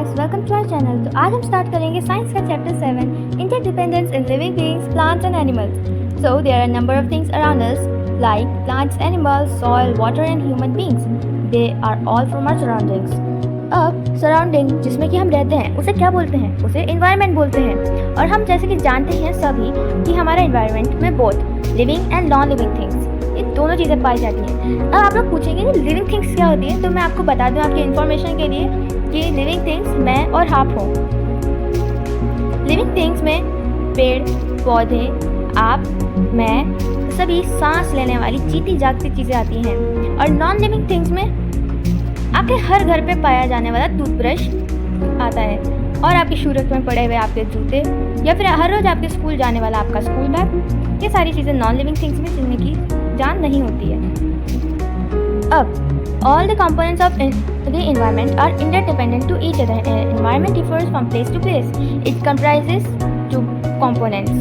Guys, welcome to our channel. तो आज हम स्टार्ट करेंगे साइंस का chapter 7 interdependence in living beings, plants and animals. So there are number of things around us like plants, animals, soil, water and human beings. They are all from our surroundings. अब surrounding जिसमें कि हम रहते हैं उसे क्या बोलते हैं? उसे इन्वायरमेंट बोलते हैं। और हम जैसे कि जानते हैं सभी कि हमारे इन्वायरमेंट में both living and non living things, ये दोनों चीज़ें पाई जाती हैं। अब आप लोग पूछेंगे कि लिविंग थिंग्स क्या होती है, तो मैं आपको बता दूं आपकी इन्फॉर्मेशन के लिए कि लिविंग थिंग्स मैं और आप हूँ। लिविंग थिंग्स में पेड़, पौधे, आप, मैं, सभी सांस लेने वाली जीती जागती चीज़ें आती हैं। और नॉन लिविंग थिंग्स में आपके हर घर पे पाया जाने वाला टूथब्रश आता है, और आपकी शू रैक में पड़े हुए आपके जूते, या फिर हर रोज़ आपके स्कूल जाने वाला आपका स्कूल बैग। ये सारी चीज़ें नॉन लिविंग थिंग्स में जिनमें की जान नहीं होती है। अब all the components of the environment are interdependent to each other. Environment differs from place to place. It comprises two components,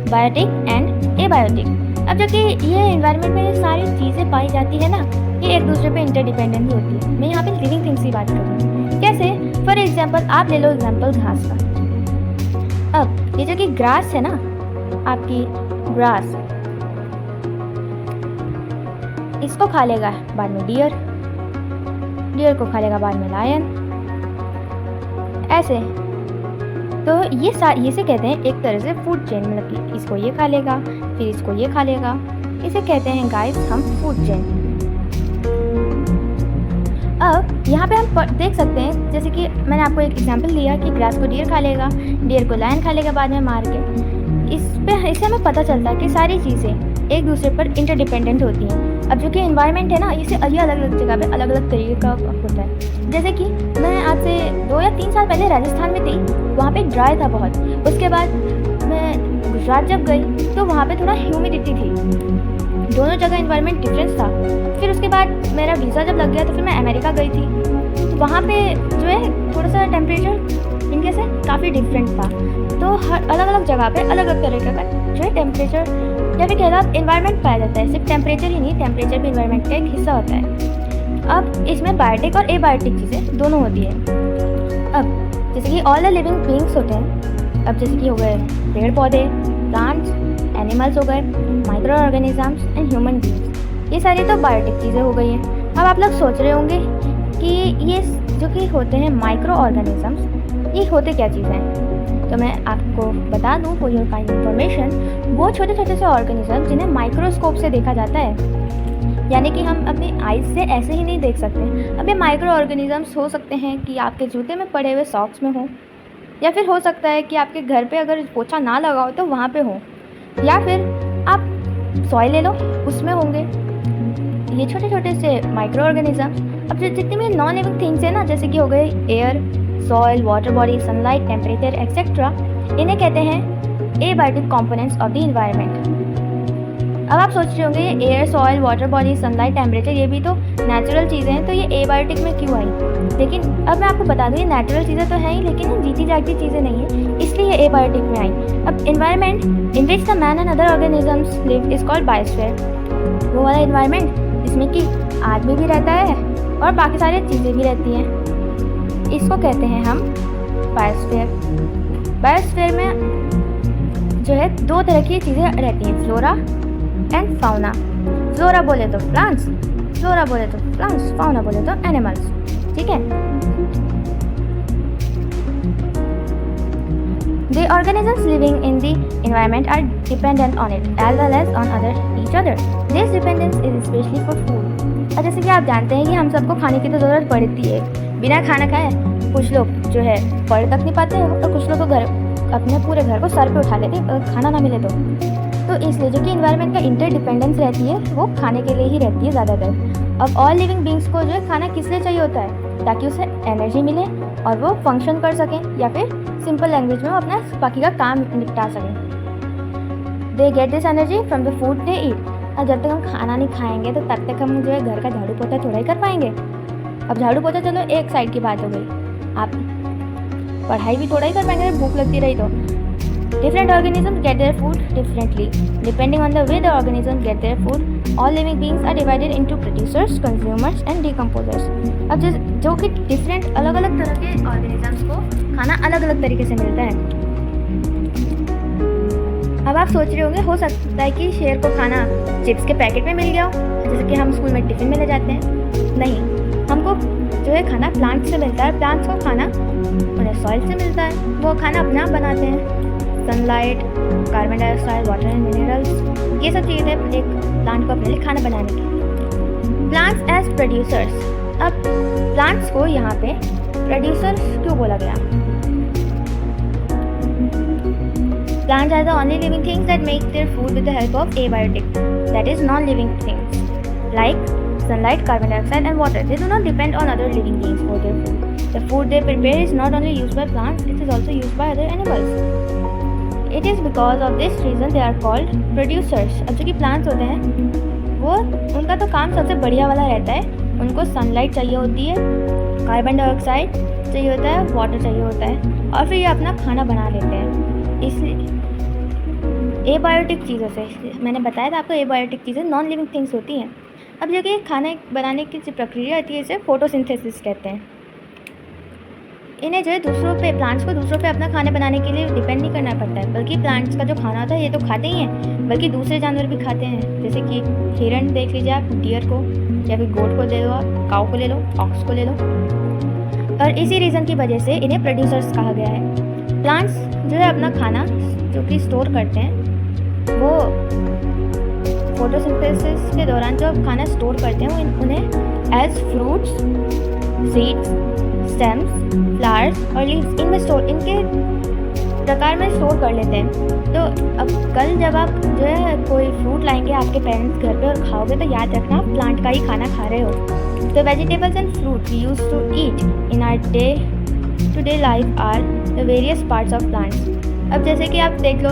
biotic and abiotic. अब जो कि ये environment में सारी चीज़ें पाई जाती है ना, ये एक दूसरे पे interdependent ही होती है। मैं यहाँ पे living things की बात कर रही हूँ। कैसे? For example, आप ले लो example घास का। अब ये जो कि grass है ना, आपकी grass, इसको खा लेगा बाद में डियर को खा लेगा बाद में लायन, ऐसे। तो ये से कहते हैं एक तरह से फूड चेन, मतलब कि इसको ये खा लेगा, फिर इसको ये खा लेगा, इसे कहते हैं गाइस हम फूड चेन। अब यहाँ पे हम देख सकते हैं, जैसे कि मैंने आपको एक एग्जांपल दिया कि ग्रास को डियर खा लेगा, डियर को लायन खा लेगा बाद में मार के। इससे हमें पता चलता है कि सारी चीज़ें एक दूसरे पर इंटरडिपेंडेंट होती हैं। अब जो कि एनवायरनमेंट है ना, इसे अलग अलग जगह पे अलग अलग तरीके का होता है। जैसे कि मैं आज से 2 या 3 साल पहले राजस्थान में थी, वहाँ पे ड्राई था बहुत। उसके बाद मैं गुजरात जब गई तो वहाँ पे थोड़ा ह्यूमिडिटी थी। दोनों जगह एनवायरनमेंट डिफरेंस था। फिर उसके बाद मेरा वीज़ा जब लग गया तो फिर मैं अमेरिका गई थी, तो वहाँ पे जो है थोड़ा सा टेम्परेचर इनके से काफ़ी डिफरेंट था। तो हर अलग अलग जगह पे अलग अलग तरीके का जो है टेम्परेचर या फिर कह लो एनवायरनमेंट पाया जाता है। सिर्फ टेम्परेचर ही नहीं, टेम्परेचर भी एनवायरनमेंट का एक हिस्सा होता है। अब इसमें बायोटिक और एबायोटिक चीज़ें दोनों होती है। अब जैसे कि ऑल द लिविंग बीइंग्स होते हैं, अब जैसे कि हो गए पेड़ पौधे, प्लांट्स, एनिमल्स हो गए, micro organisms and human beings, ये सारी तो बायोटिक चीज़ें हो गई हैं। अब आप लोग सोच रहे होंगे कि ये जो कि होते हैं माइक्रो ऑर्गेनिजम्स, ये होते क्या चीज़ें हैं? तो मैं आपको बता दूं फॉर योर काइंड इन्फॉर्मेशन, वो छोटे छोटे से ऑर्गेनिज्म जिन्हें माइक्रोस्कोप से देखा जाता है, यानी कि हम अपनी आइज से ऐसे ही नहीं देख सकते। अब ये माइक्रो ऑर्गेनिजम्स हो सकते हैं कि आपके जूते में पड़े हुए सॉक्स में हो, या फिर हो सकता है कि आपके घर पे अगर पोछा ना लगाओ तो वहाँ पे हो, या फिर आप सॉइल ले लो उसमें होंगे ये छोटे छोटे से माइक्रो ऑर्गेनिज्म। अब जितनी भी नॉन लिविंग थिंग्स है ना, जैसे कि हो गए air, soil, water body, sunlight, temperature etcetera, इन्हें कहते हैं abiotic components of the environment. अब आप सोच रहे होंगे ये air, soil, water body, sunlight, temperature, ये भी तो नेचुरल चीज़ें हैं, तो ये एबायोटिक में क्यों आई? लेकिन अब मैं आपको बता दूँ ये नेचुरल चीज़ें तो हैं ही, लेकिन ये जीती जागती चीज़ें नहीं है, इसलिए ये एबायोटिक में आई। अब environment in which the man and other organisms live is called biosphere. वो वाला एनवायरनमेंट जिसमें कि आदमी भी रहता है और बाकी सारी चीज़ें भी रहती हैं, इसको कहते हैं हम बायोस्फीयर। बायोस्फीयर में जो है 2 तरह की चीज़ें रहती हैं, फ्लोरा एंड फाउना। फ्लोरा बोले तो प्लांट्स, फाउना बोले तो एनिमल्स, ठीक है। The organisms living in the environment are dependent on it as well as on each other. This dependence is especially for food. और जैसे कि आप जानते हैं कि हम सबको खाने की तो ज़रूरत पड़ती है। बिना खाना खाए कुछ लोग जो है पढ़ तक नहीं पाते हैं, और कुछ लोग तो अपने पूरे घर को सर पे उठा लेते हैं खाना ना मिले तो इसलिए जो कि इन्वायरमेंट का इंटरडिपेंडेंस रहती है वो खाने के लिए ही रहती है ज़्यादातर। अब ऑल लिविंग बीइंग्स को जो है खाना किस लिए चाहिए होता है? ताकि उसे एनर्जी मिले और वो फंक्शन कर सकें, या फिर सिंपल लैंग्वेज में वो अपना बाकी का काम निपटा सकें। They get this energy from the food they eat. और जब तक हम खाना नहीं खाएंगे तो तब तक हम जो है घर का झाड़ू पोछा थोड़ा ही कर पाएंगे। अब झाड़ू पोछा चलो एक साइड की बात हो गई, आप पढ़ाई भी थोड़ा ही कर पाएंगे, भूख लगती रही तो। Different organisms get their food differently. Depending on the way the organisms get their food, all living beings are divided into producers, consumers and decomposers. अब जो कि डिफरेंट अलग अलग तरह के ऑर्गेनिजम्स को खाना अलग अलग तरीके से मिलता है। अब आप सोच रहे होंगे, हो सकता है कि शेर को खाना चिप्स के पैकेट में मिल गया हो, जैसे कि हम स्कूल में टिफ़िन में ले जाते हैं। नहीं, हमको जो है खाना प्लांट से मिलता है। प्लांट्स को खाना उन्हें सॉइल से मिलता है, वो खाना अपने आप बनाते हैं। Sunlight, carbon dioxide, water and minerals, ये सब चीज़ें एक प्लांट को अपने लिए खाना बनाने की। Plants as producers. अब प्लांट्स को यहाँ पे प्रोड्यूसर्स क्यों बोला गया? Plants are the only living things that make their food with the help of abiotic, that is non-living things, like sunlight, carbon dioxide and water. They do not depend on other living beings for their food. The food they prepare is not only used by plants, it is also used by other animals. It is because of this reason they are called producers. अब जो कि plants होते हैं वो उनका तो काम सबसे बढ़िया वाला रहता है। उनको सनलाइट चाहिए होती है, कार्बन डाइऑक्साइड चाहिए होता है, वाटर चाहिए होता है और फिर ये अपना खाना बना लेते हैं। इसलिए एबायोटिक चीज़ों से, मैंने बताया था आपको, एबायोटिक चीज़ें नॉन लिविंग थिंग्स होती हैं। अब जो कि खाने बनाने की जो प्रक्रिया होती है इसे फोटोसिंथेसिस कहते हैं। इन्हें जो है दूसरों पे, प्लांट्स को दूसरों पे अपना खाना बनाने के लिए डिपेंड नहीं करना पड़ता है, बल्कि प्लांट्स का जो खाना होता है ये तो खाते ही हैं, बल्कि दूसरे जानवर भी खाते हैं। जैसे कि हिरन देख लीजिए आप, डियर को, या फिर गोट को ले लो आप, काऊ को ले लो, ऑक्स को ले लो। और इसी रीज़न की वजह से इन्हें प्रोड्यूसर्स कहा गया है। प्लांट्स जो है अपना खाना जो कि स्टोर करते हैं, वो फोटोसिंथेसिस के दौरान जो खाना स्टोर करते हैं वो उन्हें as fruits, seeds, stems, flowers और लीव्स इनके प्रकार में स्टोर कर लेते हैं। तो अब कल जब आप जो है कोई फ्रूट लाएंगे आपके पेरेंट्स घर पे और खाओगे तो याद रखना आप प्लांट का ही खाना खा रहे हो। तो vegetables and fruit we use to eat in our day to day life are the various parts of plants. अब जैसे कि आप देख लो,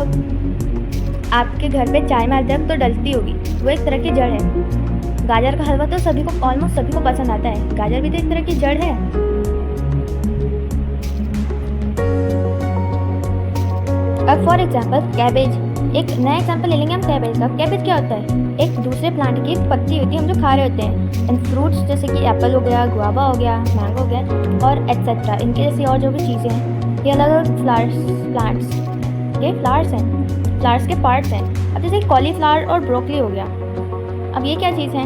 आपके घर पे चाय में अदरक तो डलती होगी, वो एक तरह की जड़ है। गाजर का हलवा तो सभी को, ऑलमोस्ट सभी को पसंद आता है, गाजर भी तो एक तरह की जड़ है। अब फॉर एग्जाम्पल कैबेज, एक नया एग्जाम्पल ले लेंगे हम कैबेज का। कैबेज क्या होता है? एक दूसरे प्लांट की एक पत्ती होती है हम जो खा रहे होते हैं। एंड फ्रूट्स जैसे कि एप्पल हो गया, गुआवा हो गया, मैंगो हो गया और एट्सेट्रा, इनके जैसी और जो भी चीज़ें हैं, ये अलग अलग प्लांट्स ये फ्लावर्स हैं, फ्लावर्स के पार्ट्स हैं। अब जैसे कॉलीफ्लावर और ब्रोकली हो गया, अब ये क्या चीज़ है?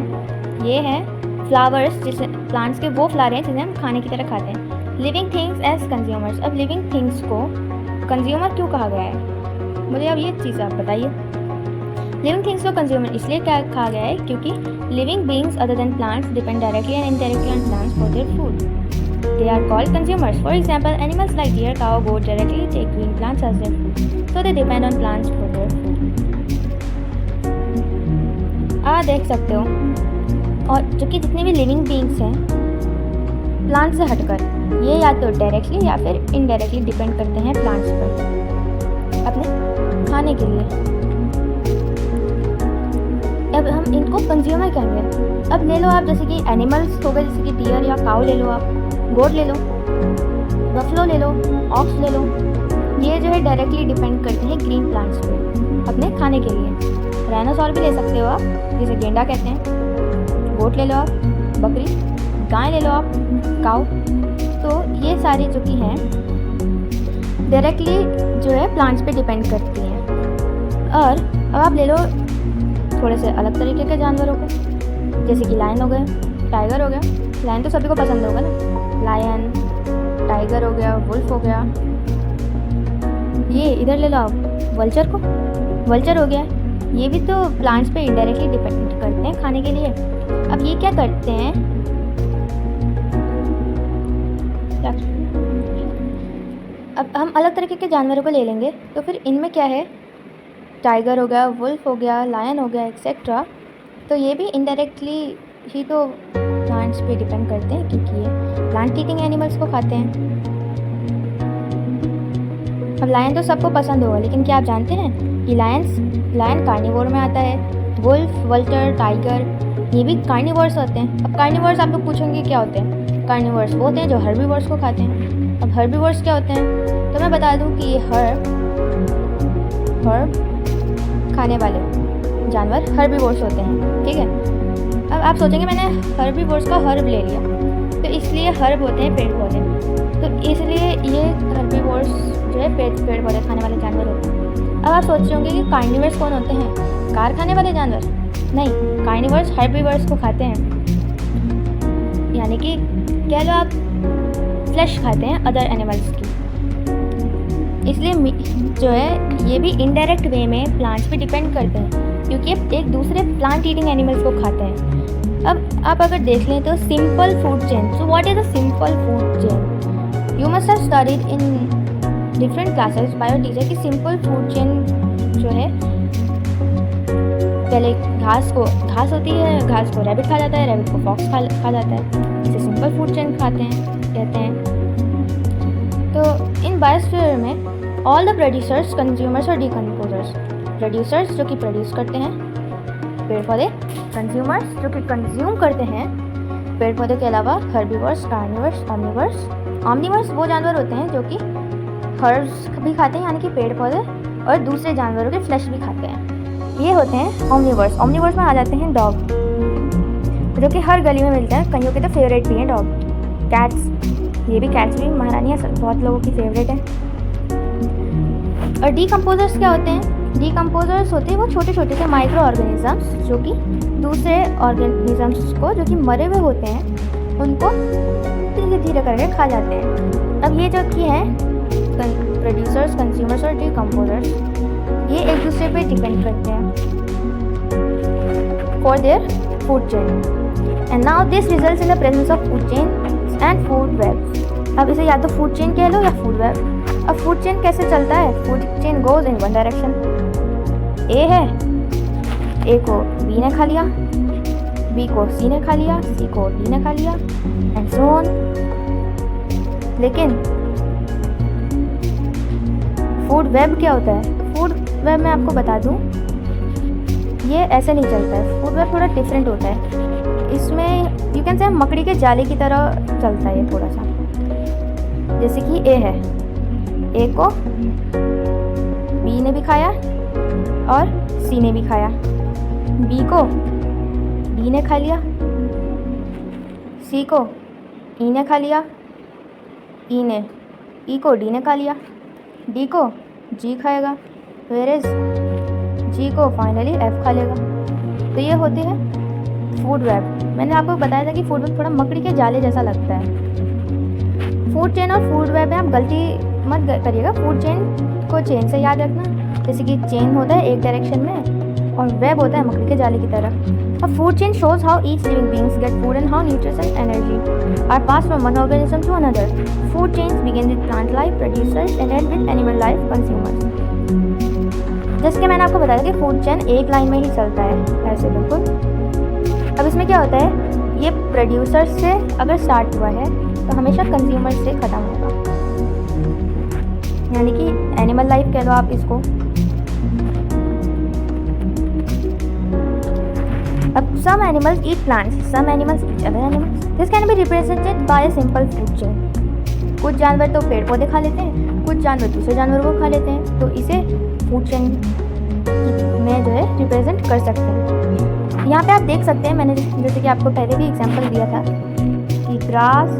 ये है फ्लावर्स, जिसे प्लांट्स के वो फ्लावर हैं जिन्हें हम खाने की तरह खाते हैं। Living things as consumers. अब लिविंग थिंग्स को कंज्यूमर क्यों कहा गया है? मुझे अब ये चीज़ आप बताइए। लिविंग थिंग्स को कंज्यूमर इसलिए क्या कहा गया है क्योंकि living beings other than plants depend directly and indirectly on plants for their food. They are called consumers. For example, animals like deer, cow, goat directly take green plants as their food, so they depend on plants for their food. देख सकते हो, और जो कि जितने भी living beings हैं plant से हटकर, ये या तो डायरेक्टली या फिर इनडायरेक्टली डिपेंड करते हैं प्लांट्स पर अपने खाने के लिए। अब हम इनको कंज्यूमर कहेंगे। अब ले लो आप, जैसे कि एनिमल्स हो गए, जैसे कि डियर या काऊ ले लो आप, गोट ले लो, बफलो ले लो, ऑक्स ले लो, ये जो है डायरेक्टली डिपेंड करते हैं ग्रीन प्लांट्स पे अपने खाने के लिए। डायनासोर भी ले सकते हो आप, जिसे गेंडा कहते हैं। गोट ले लो आप, बकरी, गाय ले लो आप, काऊ। तो ये सारी जो कि हैं डायरेक्टली जो है प्लांट्स पे डिपेंड करती हैं। और अब आप ले लो थोड़े से अलग तरीके के जानवरों को, जैसे कि लायन हो गए, टाइगर हो गया। लायन तो सभी को पसंद होगा ना, लायन, टाइगर हो गया, वुल्फ हो गया। ये इधर ले लो आप वल्चर को, वल्चर हो गया, ये भी तो प्लांट्स पे इनडायरेक्टली डिपेंड करते हैं खाने के लिए। अब ये क्या करते हैं? अब हम अलग तरीके के जानवरों को ले लेंगे तो फिर इनमें क्या है, टाइगर हो गया, वुल्फ हो गया, लायन हो गया, एक्सेट्रा। तो ये भी इनडायरेक्टली ही तो प्लांट्स पे डिपेंड करते हैं क्योंकि ये प्लांट ईटिंग एनिमल्स को खाते हैं। अब लायन तो सबको पसंद होगा, लेकिन क्या आप जानते हैं कि लायन कार्निवोर में आता है। वुल्फ, वल्टर, टाइगर ये भी कार्निवोर्स होते हैं। अब कार्निवोर्स आप लोग पूछेंगे क्या होते हैं? कार्निवोर्स वो होते हैं जो हर्बीवोर्स को खाते हैं। अब हर्बीवोर्स क्या होते हैं? तो मैं बता दूं कि ये हर्ब खाने वाले जानवर हर्बीवोर्स होते हैं, ठीक है। अब आप सोचेंगे मैंने हर्बीवोर्स का हर्ब ले लिया, तो इसलिए हर्ब होते हैं पेड़ पौधे, तो इसलिए ये हर्बीवोर्स जो है पेड़ पौधे खाने वाले जानवर होते हैं। अब आप सोच रहे होंगे कि कार्निवर्स कौन होते हैं, कार खाने वाले जानवर? नहीं, कार्निवर्स हर्बीवर्स को खाते हैं, यानी कि कह लो आप फ्लैश खाते हैं अदर एनिमल्स की। इसलिए जो है ये भी इनडायरेक्ट वे में प्लांट्स पे डिपेंड करते हैं, क्योंकि ये एक दूसरे प्लांट ईटिंग एनिमल्स को खाते हैं। अब आप अगर देख लें तो simple food chain, so what is a simple food chain? You must have studied in different classes bio teacher की सिंपल फूड चेन जो है, पहले घास होती है, घास को रैबिट खा जाता है, रैबिट को फॉक्स खा जाता है, इसे सिंपल फूड चेन कहते हैं। तो इन बायोस्फीयर में ऑल द प्रोड्यूसर्स, कंज्यूमर्स और डिकम्पोजर्स, प्रोड्यूसर्स जो कि प्रोड्यूस करते हैं पेड़ पौधे, कंज्यूमर्स जो कि कंज्यूम करते हैं पेड़ पौधे के अलावा हर्बीवर्स, कार्निवर्स, ऑमनिवर्स। ऑमनिवर्स वो जानवर होते हैं जो कि हर्ब्स भी खाते हैं, यानी कि पेड़ पौधे, और दूसरे जानवरों के फ्लैश भी खाते हैं, ये होते हैं ऑमनिवर्स। ऑमनिवर्स में आ जाते हैं डॉग, जो कि हर गली में मिलते हैं, कईयों के तो फेवरेट भी हैं डॉग। कैट्स, ये भी कैट्स भी महारानी है, बहुत लोगों की फेवरेट है। और डीकम्पोजर्स क्या होते हैं? डीकम्पोजर्स होते हैं वो छोटे छोटे से माइक्रो ऑर्गेनिजम्स जो कि दूसरे ऑर्गेनिजम्स को जो कि मरे हुए होते हैं उनको धीरे धीरे करके खा जाते हैं। अब ये जो कि हैं प्रोड्यूसर्स, कंज्यूमर्स और डीकम्पोजर्स, ये एक दूसरे पे डिपेंड करते हैं for their food chain. And now this results in the presence of food chain and food web. अब इसे या तो फूड चेन कह लो या फूड वेब। अब फूड चेन कैसे चलता है? Food chain goes in one direction. A है, ए को बी ने खा लिया, बी को सी ने खा लिया, सी को डी ने खा लिया, एंड सो ऑन। लेकिन फूड वेब क्या होता है? फूड वेब मैं आपको बता दूं, ये ऐसे नहीं चलता है। फूड वेब थोड़ा डिफरेंट होता है। इसमें यू कैन से मकड़ी के जाले की तरह चलता है ये थोड़ा सा। जैसे कि ए है, ए को बी ने भी खाया और सी ने भी खाया, बी को डी ने खा लिया, सी को ई ने खा लिया, ई को डी ने खा लिया, डी को जी खाएगा, वेरेज जी को फाइनली एफ खा लेगा। तो ये होती है फूड वेब। मैंने आपको बताया था कि फूड वेब थोड़ा मकड़ी के जाले जैसा लगता है। फूड चेन और फूड वेब में आप गलती मत करिएगा। फूड चेन को चेन से याद रखना, जैसे कि चेन होता है एक डायरेक्शन में और वेब होता है मकड़ी के जाले की तरह। A food chain shows how each living beings get food and how nutrition and energy are passed from one organism to another. Food chains begin with plant life, producers, and end with animal life, consumers. जैसे कि मैंने आपको बताया कि food chain एक line में ही चलता है, ऐसे बिल्कुल। अब इसमें क्या होता है, ये प्रोड्यूसर से अगर स्टार्ट हुआ है तो हमेशा कंज्यूमर से ख़त्म होगा, यानी कि एनिमल लाइफ कह लो आप इसको। Some animals eat plants, some animals eat other animals. This can be represented by a simple food chain. कुछ जानवर तो पेड़ पौधे खा लेते हैं, कुछ जानवर दूसरे जानवरों को खा लेते हैं, तो इसे फूड चेन में जो है रिप्रेजेंट कर सकते हैं। यहाँ पे आप देख सकते हैं, मैंने जैसे कि आपको पहले भी एग्जांपल दिया था कि ग्रास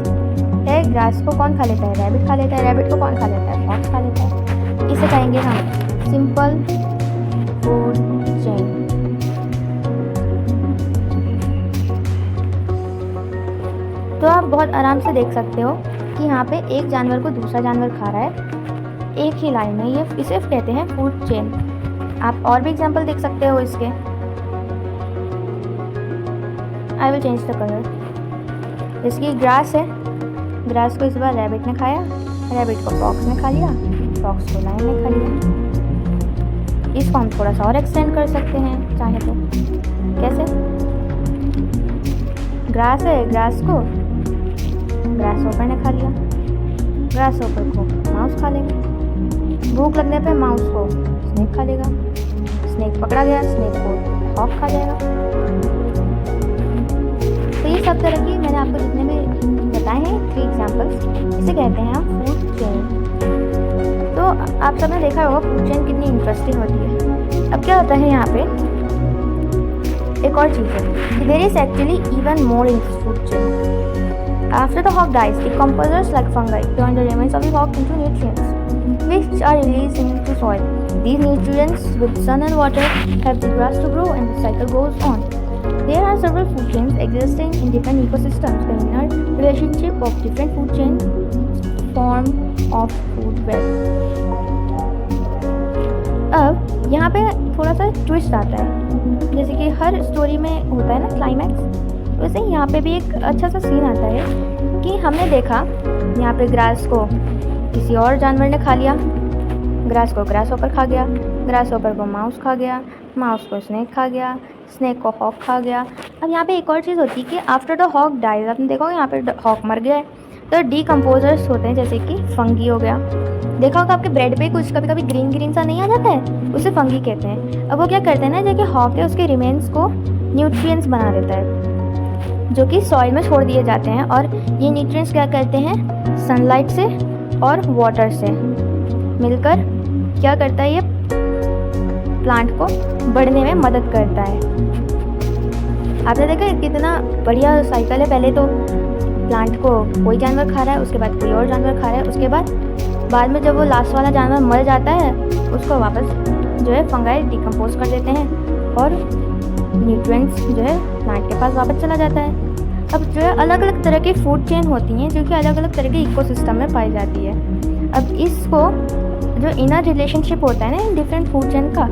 है, ग्रास को कौन खा लेता है? रैबिट खा लेता है। रैबिट को कौन खा लेता है? फॉक्स खा लेता है। इसे कहेंगे हम सिंपल फूड चेन। तो आप बहुत आराम से देख सकते हो कि यहाँ पे एक जानवर को दूसरा जानवर खा रहा है एक ही लाइन में, ये इसे कहते हैं फूड चेन। आप और भी एग्जांपल देख सकते हो इसके। I will change the colour. जैसे कि ग्रास है, ग्रास को इस बार रैबिट ने खाया, रैबिट को फॉक्स ने खा लिया, फॉक्स को लायन ने खा लिया। इसको हम थोड़ा सा और एक्सटेंड कर सकते हैं चाहे तो। कैसे? ग्रास है, ग्रास को ग्रास होपर ने खा लिया, ग्रास होपर को माउस खा लेगा। भूख लगने पे माउस को स्नेक खा लेगा, स्नेक पकड़ा गया, स्नेक को हॉक खा जाएगा। तो ये सब तरह की मैंने आपको जितने भी बताए हैं 3 एग्जाम्पल्स, इसे कहते हैं हम फूड चेन। तो आप सबने देखा होगा फूड चेन कितनी इंटरेस्टिंग होती है। अब क्या होता है यहाँ पे, एक और चीज़ है कि there is actually even more in food chain. After the hog dies, decomposers like fungi turn the remains of the hog into nutrients, which are released into soil. These nutrients, with sun and water, help the grass to grow, and the cycle goes on. There are several food chains existing in different ecosystems. The inner relationship of different food chains form of food web. अब यहाँ पे थोड़ा सा twist आता है, जैसे कि हर story में होता है ना क्लाइमैक्स, वैसे ही यहाँ पे भी एक अच्छा सा सीन आता है कि हमने देखा यहाँ पे ग्रास को किसी और जानवर ने खा लिया, ग्रास को ग्रास होपर खा गया, ग्रास होपर को माउस खा गया, माउस को स्नेक खा गया, स्नेक को हॉक खा गया। अब यहाँ पे एक और चीज़ होती है कि आफ्टर द हॉक डाइज, आपने देखा होगा यहाँ पे हॉक मर गया है तो डीकम्पोजर्स होते हैं, जैसे कि फंगी हो गया। देखा होगा आपके ब्रेड पे कुछ कभी कभी ग्रीन ग्रीन सा नहीं आ जाता है, उसे फंगी कहते हैं। अब वो क्या करते हैं ना, जो कि हॉक है उसके रिमेन्स को न्यूट्रिएंट्स बना देता है, जो कि सॉइल में छोड़ दिए जाते हैं, और ये न्यूट्रिएंट्स क्या करते हैं, सनलाइट से और वाटर से मिलकर क्या करता है, ये प्लांट को बढ़ने में मदद करता है। आपने देखा कितना बढ़िया साइकिल है, पहले तो प्लांट को कोई जानवर खा रहा है, उसके बाद कोई और जानवर खा रहा है, उसके बाद में जब वो लास्ट वाला जानवर मर जाता है उसको वापस जो है फंगाई डिकम्पोज कर देते हैं और न्यूट्रिएंट्स जो है प्लांट के पास वापस चला जाता है। अब जो है अलग अलग तरह की फूड चेन होती हैं जो कि अलग अलग तरह के इकोसिस्टम में पाई जाती है। अब इसको जो इनर रिलेशनशिप होता है ना डिफरेंट फूड चेन का,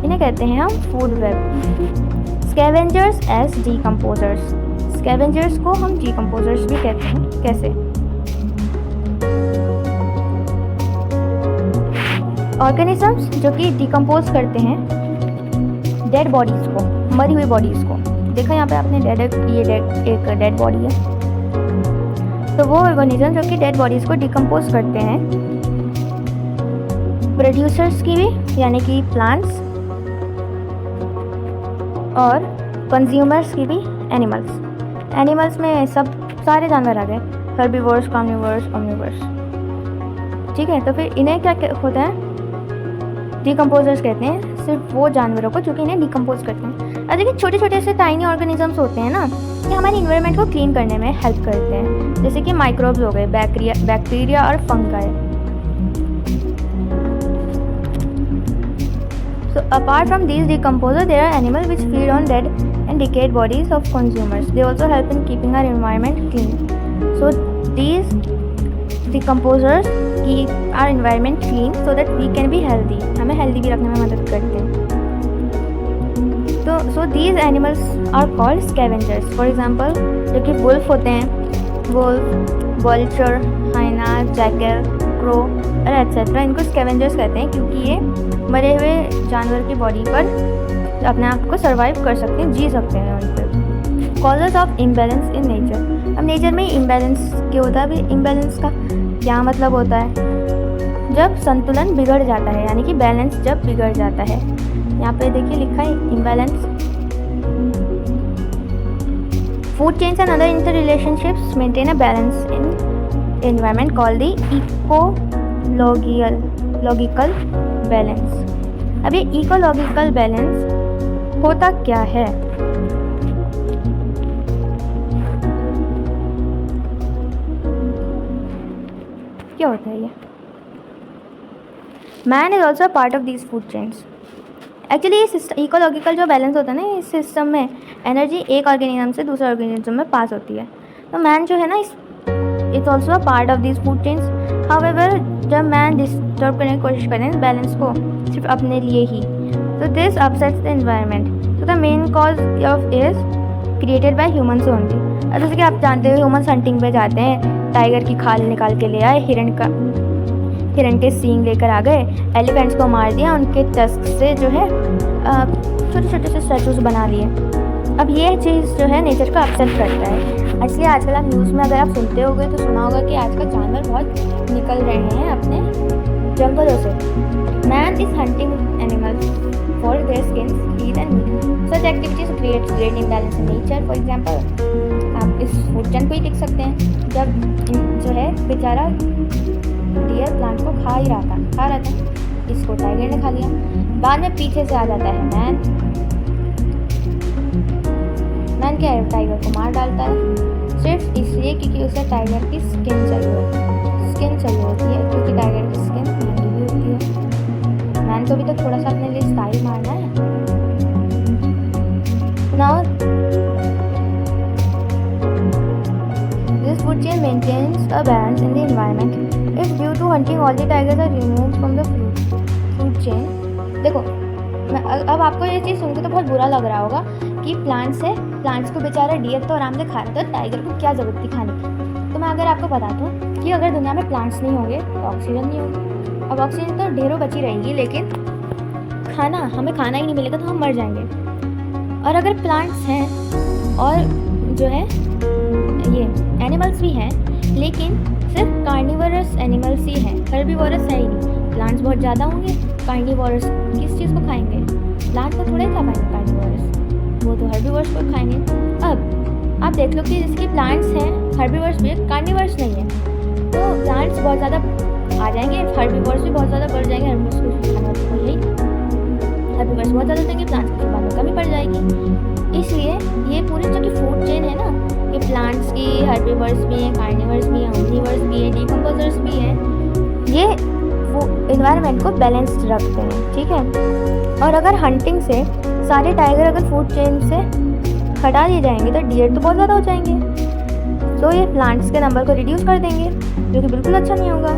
इन्हें कहते हैं हम food web. Scavengers as decomposers, scavengers को हम डीकम्पोजर्स भी कहते हैं। कैसे? ऑर्गेनिजम्स जो कि डिकम्पोज करते हैं डेड बॉडीज़ को, मरी हुई बॉडीज़ को। देखा यहाँ पे आपने एक डेड बॉडी है, तो वो ऑर्गेनिज्म जो कि डेड बॉडीज़ को डिकम्पोज करते हैं। प्रोड्यूसर्स की भी, यानी कि प्लांट्स, और कंज्यूमर्स की भी एनिमल्स। एनिमल्स में सब सारे जानवर आ गए, हर्बीवोर्स, कार्निवोर्स, ओमनिवोर्स। ठीक है, तो फिर इन्हें क्या होता है, डिकम्पोजर्स कहते हैं सिर्फ वो जानवरों को जो कि इन्हें डिकम्पोज करते हैं। अब देखिए छोटे छोटे से टाइनी ऑर्गेनिजम्स होते हैं ना, ये हमारे इन्वायरमेंट को क्लीन करने में हेल्प करते हैं, जैसे कि माइक्रोब्स हो गए, बैक्टीरिया और fungi. So apart from these decomposers, there are animals which feed on dead and decayed bodies of consumers. They also help in keeping our environment clean. So these decomposers keep our environment clean so that we can be healthy. हमें healthy भी रखने में मदद करते हैं। तो so these animals are called scavengers. For example, जो कि wolf होते हैं, wolf, vulture, hyena, jackal, crow और etc. इनको scavengers कहते हैं क्योंकि ये मरे हुए जानवर की बॉडी पर अपने आप को सर्वाइव कर सकते हैं, जी सकते हैं उन पर। Causes of imbalance in nature. अब नेचर में इम्बैलेंस क्या होता है, अभी इम्बैलेंस का क्या मतलब होता है, जब संतुलन बिगड़ जाता है, यानी कि बैलेंस जब बिगड़ जाता है। यहाँ पे देखिए लिखा है imbalance. Food chains and other inter relationships maintain a balance in environment called the ecological balance. अब ये इकोलॉजिकल बैलेंस होता क्या है? क्या होता है ये? Man is also part of these food chains. Actually ये इकोलॉजिकल जो बैलेंस होता है ना, इस सिस्टम में एनर्जी एक ऑर्गेनिज्म से दूसरे ऑर्गेनिज्म में पास होती है। तो मैन जो है ना, it's also a part of these food chains. However जब मैन डिस्टर्ब करने की कोशिश करें बैलेंस को सिर्फ अपने लिए ही, तो दिस अपसेट्स द एनवायरनमेंट। तो the main cause of is created by humans only. जैसे कि आप जानते हो ह्यूमंस हंटिंग पे जाते हैं, टाइगर की खाल निकाल के ले आए, हिरण के सींग लेकर आ गए, एलिफेंट्स को मार दिया, उनके टस्क से जो है छोटे छोटे से स्टैचूज बना लिए। अब ये चीज़ जो है नेचर को अपसेट करता है। इसलिए आजकल आप न्यूज़ में अगर आप सुनते होगे तो सुना होगा कि आजकल जानवर बहुत निकल रहे हैं अपने जंगलों से। Man is hunting animals for their skins, teeth and meat. Such activities creates great imbalance in nature. For example, आप इस फूड चेन को ही देख सकते हैं, जब जो है बेचारा डियर प्लांट को खा रहा था, इसको टाइगर ने खा लिया। बाद में पीछे से आ जाता है मैन क्या है, टाइगर को मार डालता है, सिर्फ इसलिए क्योंकि उसे टाइगर की स्किन चाहिए होती है, क्योंकि टाइगर की स्किन महंगी भी होती है। मैन को भी तो थोड़ा सा अपने लिए स्टाइल मारना है। Now this food chain maintains a balance in the environment. If due to hunting all the tigers are removed from the food chain, देखो अब आपको ये चीज़ सुनकर तो बहुत बुरा लग रहा होगा कि प्लांट्स को बेचारा डियर तो आराम से खा रहा था, टाइगर को क्या ज़रूरत थी खाने की। तो मैं अगर आपको बता दूँ कि अगर दुनिया में प्लांट्स नहीं होंगे तो ऑक्सीजन नहीं होगी। अब ऑक्सीजन तो ढेरों बची रहेगी, लेकिन हमें खाना ही नहीं मिलेगा तो हम मर जाएंगे। और अगर प्लांट्स हैं और जो है ये एनिमल्स भी हैं, लेकिन सिर्फ कार्निवरस एनिमल्स ही हैं, हर्बीवोरस है ही नहीं। प्लांट्स बहुत ज़्यादा होंगे, कार्निवोरस किस चीज़ को खाएंगे? प्लांट को थोड़ा ही खा पाएंगे कार्निवोरस, वो तो हर्बीवोरस को खाएंगे। अब आप देख लो कि जैसे कि प्लांट्स हैं, हर्बीवोरस भी है, कार्निवोरस नहीं है, तो प्लांट्स बहुत ज़्यादा आ जाएंगे, हर्बीवोरस भी बहुत ज़्यादा बढ़ जाएंगे। हर्बीवोरस को खाना तो है ही, हर्बीवोरस बहुत ज़्यादा देंगे, प्लांट्स की खाने कमी पड़ जाएगी। इसलिए ये पूरी जो कि फूड चेन है ना, ये प्लांट्स की, हर्बीवर्स भी हैं, कार्निवर्स भी हैं, ओमनिवर्स भी हैं, डिकम्पोजर्स भी हैं, ये वो इन्वायरमेंट को बैलेंस्ड रखते हैं, ठीक है। और अगर हंटिंग से सारे टाइगर अगर फूड चेन से हटा दिए जाएंगे तो डियर तो बहुत ज़्यादा हो जाएंगे, तो ये प्लांट्स के नंबर को रिड्यूस कर देंगे, जो कि बिल्कुल अच्छा नहीं होगा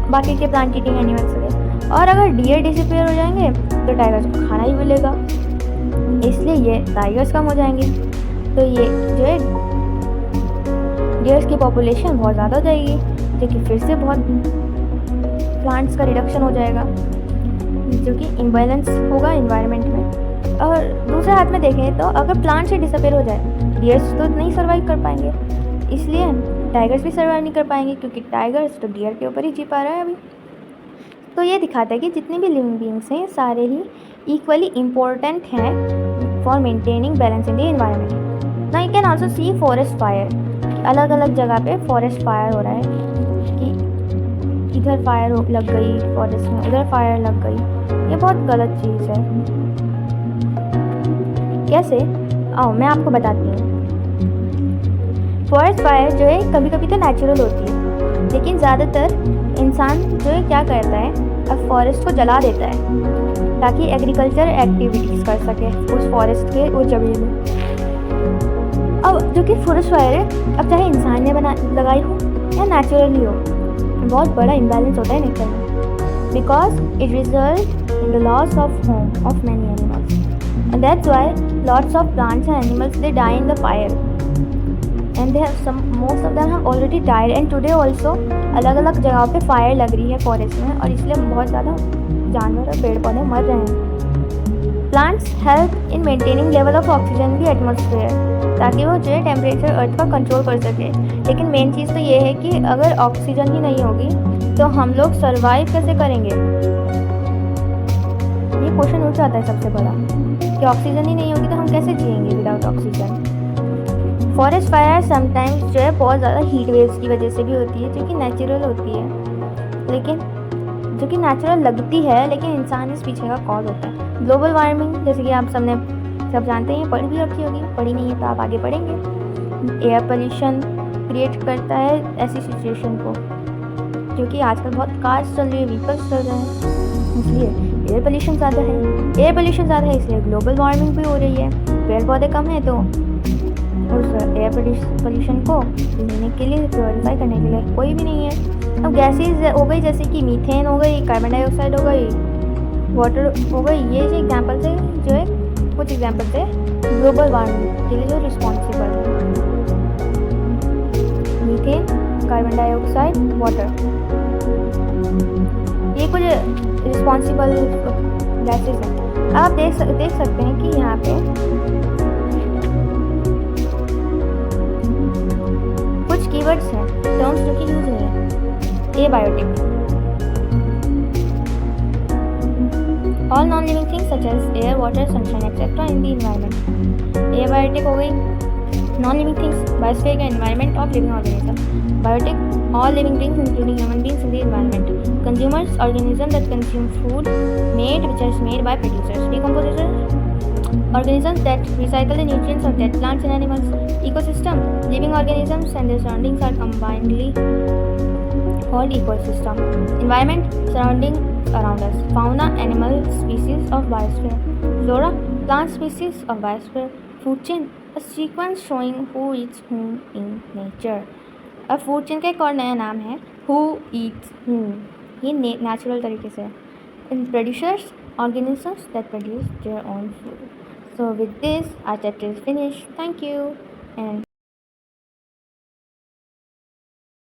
बाकी के प्लांट ईटिंग एनिमल्स के। और अगर डियर डिसअपीयर हो जाएंगे तो टाइगर्स को खाना ही मिलेगा, इसलिए ये टाइगर्स कम हो जाएंगे, तो ये जो है डियर्स की पॉपुलेशन बहुत ज़्यादा हो जाएगी, जो कि फिर से बहुत प्लांट्स का रिडक्शन हो जाएगा, जो कि इम्बैलेंस होगा इन्वायरमेंट में। और दूसरे हाथ में देखें तो अगर प्लांट से डिसअपीयर हो जाए, डियर्स तो नहीं सर्वाइव कर पाएंगे, इसलिए टाइगर्स भी सर्वाइव नहीं कर पाएंगे, क्योंकि टाइगर्स तो डियर के ऊपर ही जी पा रहा है अभी। तो ये दिखाता है कि जितने भी लिविंग बींग्स हैं सारे ही इक्वली इम्पोर्टेंट हैं for maintaining balance in the environment. Now you can also see forest fire, अलग अलग जगह पे फॉरेस्ट फायर हो रहा है कि इधर फायर लग गई फॉरेस्ट में, उधर फायर लग गई, ये बहुत गलत चीज़ है। कैसे? आओ मैं आपको बताती हूँ। फॉरेस्ट फायर जो है कभी कभी तो नेचुरल होती है, लेकिन ज़्यादातर इंसान जो है क्या करता है, अब फॉरेस्ट को जला देता है ताकि एग्रीकल्चर एक्टिविटीज़ कर सके उस फॉरेस्ट के उस ज़मीन में। अब जो कि फॉरेस्ट फायर है, अब चाहे इंसान ने लगाई हो या नेचुरली हो, बहुत बड़ा इम्बैलेंस होता है नेचर में, because it result in the loss of home of many animals, and that's why lots of plants and animals they die in the fire, and most of them have already died, and today also अलग अलग जगहों पे fire लग रही है forest में, और इसलिए बहुत ज़्यादा जानवर और पेड़ पौधे मर रहे हैं। Plants help in maintaining level of oxygen the atmosphere, ताकि वो जो है टेम्परेचर अर्थ का कंट्रोल कर सके। लेकिन मेन चीज़ तो ये है कि अगर ऑक्सीजन ही नहीं होगी तो हम लोग सर्वाइव कैसे करेंगे? ये क्वेश्चन उठ जाता है सबसे बड़ा कि ऑक्सीजन ही नहीं होगी तो हम कैसे जिएंगे without oxygen. Forest fire sometimes जो है बहुत ज़्यादा हीट वेव्स की वजह से भी होती है, जो कि नेचुरल होती है, लेकिन जो कि नेचुरल लगती है, लेकिन इंसान इस पीछे का कॉज होता है। ग्लोबल वार्मिंग, जैसे कि आप सब जानते हैं, पढ़ भी रखी होगी, पढ़ी नहीं है तो आप आगे पढ़ेंगे। एयर पोल्यूशन क्रिएट करता है ऐसी सिचुएशन को, क्योंकि आजकल बहुत कार्स चल रही है, व्हीकल्स चल रहे हैं, इसलिए एयर पोल्यूशन ज़्यादा है। एयर पोल्यूशन ज़्यादा है इसलिए ग्लोबल वार्मिंग भी हो रही है। पेड़ पौधे कम है तो उस एयर पोल्यूशन को लेने के लिए, प्योरीफाई करने के लिए कोई भी नहीं है। अब गैसेज हो गई, जैसे कि मीथेन हो गई, कार्बन डाइऑक्साइड हो गई, वाटर हो गई, ये जो एग्जाम्पल्स है, जो है कुछ एग्जाम्पल्स है ग्लोबल वार्मिंग के लिए जो रिस्पॉन्सिबल है। मीथेन, कार्बन डाइऑक्साइड, वाटर, ये कुछ रिस्पॉन्सिबल गैसेज हैं। आप देख सकते हैं कि यहाँ पे कुछ कीवर्ड्स हैं, टर्म्स जो कि यूज नहीं है। Abiotic, all non-living things such as air, water, sunshine, etc. in the environment। Abiotic हो गई Non-living things, biosphere का environment of living organism. Biotic, all living beings including human beings in the environment. Consumers, organisms that consume food made which is made by producers. Decomposers, organisms that recycle the nutrients of dead plants and animals. Ecosystem, living organisms and their surroundings are combinedly called ecosystem. Environment, surroundings around us. Fauna, animal species of biosphere. Flora, plant species of biosphere. Food chain, a sequence showing who eats whom in nature. अब food chain का एक और नया नाम है who Yeats whom. ये natural तरीके से इन producers organisms that produce their own food. So with this our chapter is finished. Thank you and